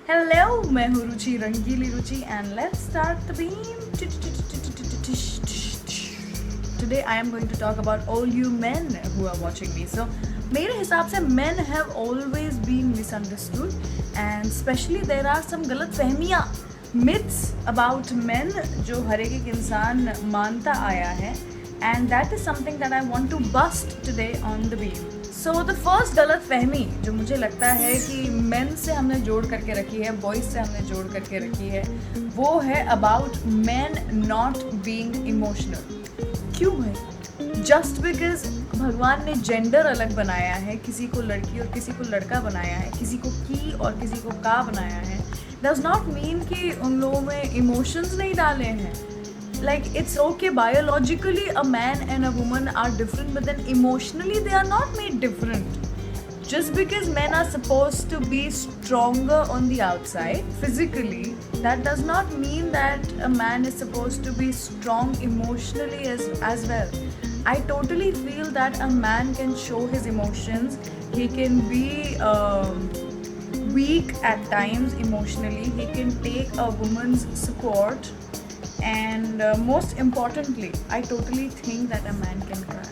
Hello, मैं हूँ रुचि रंगीली रुचि and let's start the beam. Today I am going to talk about all you men who are watching me. So मेरे हिसाब से men have always been misunderstood and especially there are some गलत फहमियाँ myths about men जो हर एक इंसान मानता आया है and that is something that I want to bust today on the beam. So the first गलत फहमी जो मुझे लगता है कि men से हमने जोड़ करके रखी है, boys से हमने जोड़ करके रखी है, वो है about men not being emotional. क्यों भाई? Just because भगवान ने जेंडर अलग बनाया है, किसी को लड़की और किसी को लड़का बनाया है, किसी को की और किसी को का बनाया है, does not mean कि उन लोगों में emotions नहीं डाले हैं. Like it's okay biologically a man and a woman are different but then emotionally they are not made different. Just because men are supposed to be stronger on the outside physically, that does not mean that a man is supposed to be strong emotionally as well. I totally feel that a man can show his emotions. He can be weak at times emotionally. He can take a woman's support. And most importantly, I totally think that a man can cry.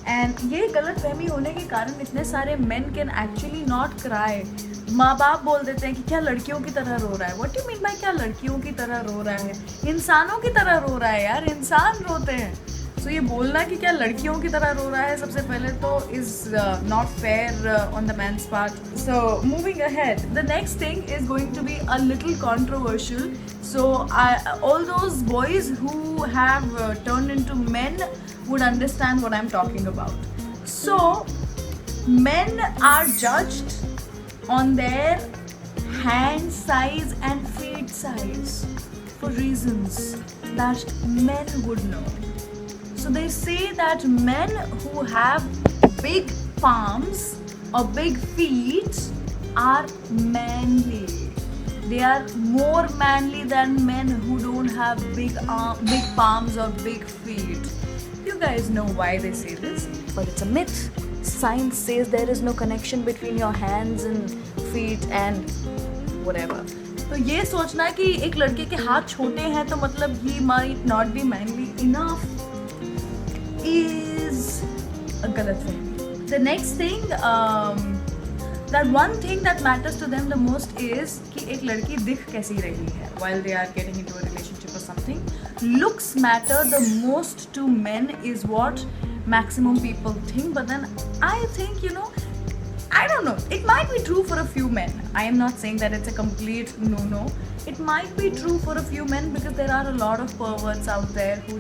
And ये गलत फहमी होने के कारण इतने सारे men can actually not cry. माँ बाप बोल देते हैं कि क्या लड़कियों की तरह रो रहा है. What do you mean by क्या लड़कियों की तरह रो रहा है? इंसानों की तरह रो रहा है यार, इंसान रोते हैं. So ये बोलना कि क्या लड़कियों की तरह रो रहा है सबसे पहले तो is not fair on the man's part. So moving ahead, the next thing is going to be a little controversial. So all those boys who have turned into men would understand what I'm talking about. So men are judged on their hand size and feet size for reasons that men would know. So they say that men who have big palms or big feet are manly. They are more manly than men who don't have big palms or big feet. You guys know why they say this, but it's a myth. Science says there is no connection between your hands and feet and whatever. तो ये सोचना कि एक लड़के के हाथ छोटे हैं तो मतलब he might not be manly enough is a galat fahmi. The next thing, that one thing that matters to them the most is कि एक लड़की दिख कैसी रही है while they are getting into a relationship or something. Looks matter the most to men is what maximum people think, but then I think, I don't know, it might be true for a few men. I am not saying that it's a complete no. It might be true for a few men because there are a lot of perverts out there who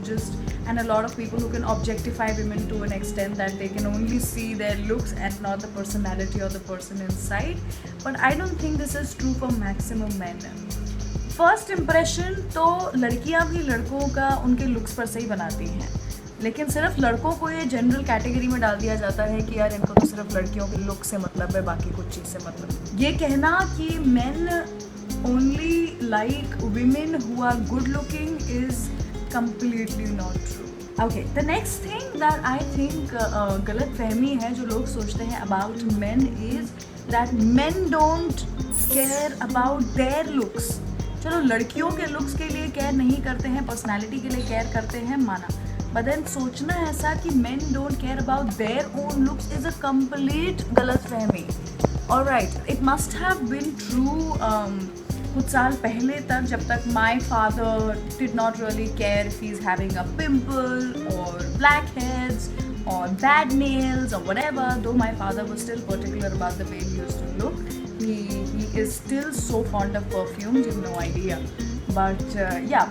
and a lot of people who can objectify women to an extent that they can only see their looks and not the personality or the person inside. But I don't think this is true for maximum men. First impression तो लड़कियां भी लड़कों का उनके looks पर से ही बनाती हैं, लेकिन सिर्फ लड़कों को ये जनरल कैटेगरी में डाल दिया जाता है कि यार इनको तो सिर्फ लड़कियों के लुक से मतलब है, बाकी कुछ चीज़ से मतलब. ये कहना कि men only like women who are good looking is completely not true. Okay, the next thing that I think गलत फहमी है जो लोग सोचते हैं about men is that men don't care about their looks. चलो लड़कियों के looks के लिए केयर नहीं करते हैं, पर्सनैलिटी के लिए केयर करते हैं, माना. But then सोचना ऐसा कि men don't care about their own looks is a complete गलत फहमी. Alright, it must have been true कुछ साल पहले तक जब तक my father did not really care if he's having a pimple or blackheads or bad nails or whatever, though my father was still particular about the way he used to look. He is still so fond of perfumes, you have no idea. But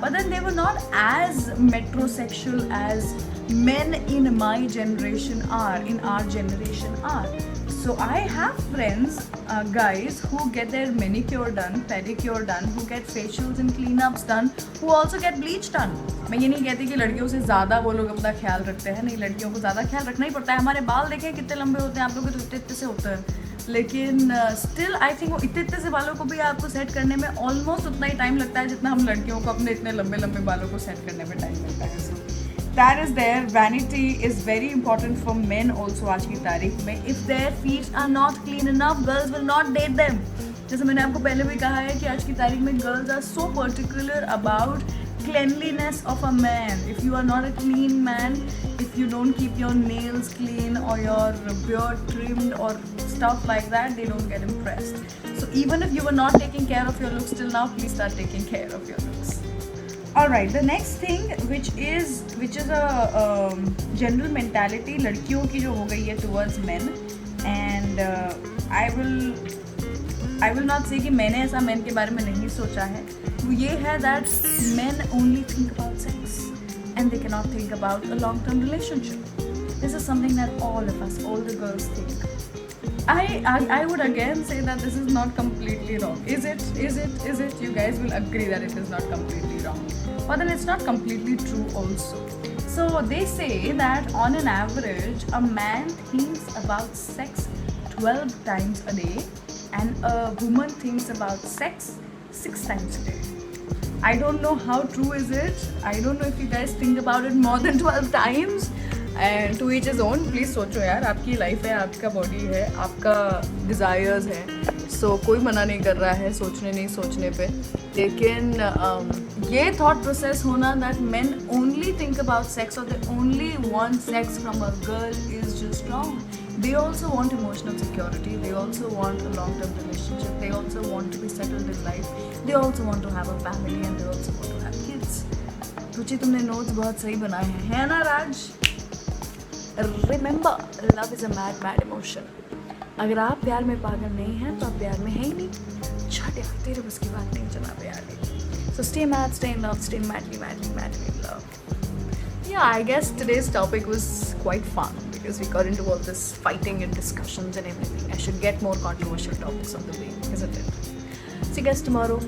but then they were not as metrosexual as men in my generation are, in our generation are. So I have friends, guys who get their manicure done, pedicure done, who get facials and cleanups done, who also get bleach done. मैं ये नहीं कहती कि लड़कियों से ज़्यादा वो लोग अपना ख्याल रखते हैं, नहीं, लड़कियों को ज़्यादा ख्याल रखना ही पड़ता है. हमारे बाल देखें कितने लंबे होते हैं, आप लोग के तो इतने से होते हैं, लेकिन स्टिल आई थिंक वो इतने से बालों को भी आपको सेट करने में ऑलमोस्ट उतना ही टाइम लगता है जितना हम लड़कियों को अपने इतने लंबे बालों को सेट करने में टाइम लगता है. So that is there. Vanity is very important for men also आज की तारीख में. If their feet are not clean enough, girls will not date them. जैसे मैंने आपको पहले भी कहा है कि आज की तारीख में girls are so particular about cleanliness of a man. If you are not a clean man, if you don't keep your nails clean or your beard trimmed or stuff like that, they don't get impressed. So even if you were not taking care of your looks till now, please start taking care of your looks. Alright, the next thing which is a general mentality लड़कियों की जो हो गई है towards men, and I will not say कि मैंने ऐसा men के बारे में नहीं सोचा है. वो ये है that men only think about sex and they cannot think about a long-term relationship. This is something that all of us, all the girls think. I would again say that this is not completely wrong. Is it? You guys will agree that it is not completely wrong. But then it's not completely true also. So they say that on an average, a man thinks about sex 12 times a day and a woman thinks about sex 6 times a day. I don't know how true is it. I don't know if you guys think about it more than 12 times. And to each his own. Please सोचो यार, आपकी life है, आपका body है, आपका desires है. सो कोई मना नहीं कर रहा है सोचने नहीं सोचने पे. लेकिन ये थॉट प्रोसेस होना that men only think about sex or they only want sex from a girl is just wrong. They also want emotional security. They also want a long-term relationship. They also want to be settled in life. They also want to have a family and they also want to have kids. रुचि, तुमने notes बहुत सही बनाए हैं ना राज? Remember, love is a mad emotion. अगर आप प्यार में पागल नहीं हैं तो आप प्यार में है ही नहीं. छट यार, तेरे बस की बात नहीं चला यार. So stay mad, stay in love, stay madly in love. Yeah, I guess today's topic was quite fun because we got into all this fighting and discussions and everything. I should get more controversial topics on the way, isn't it? See you guys tomorrow.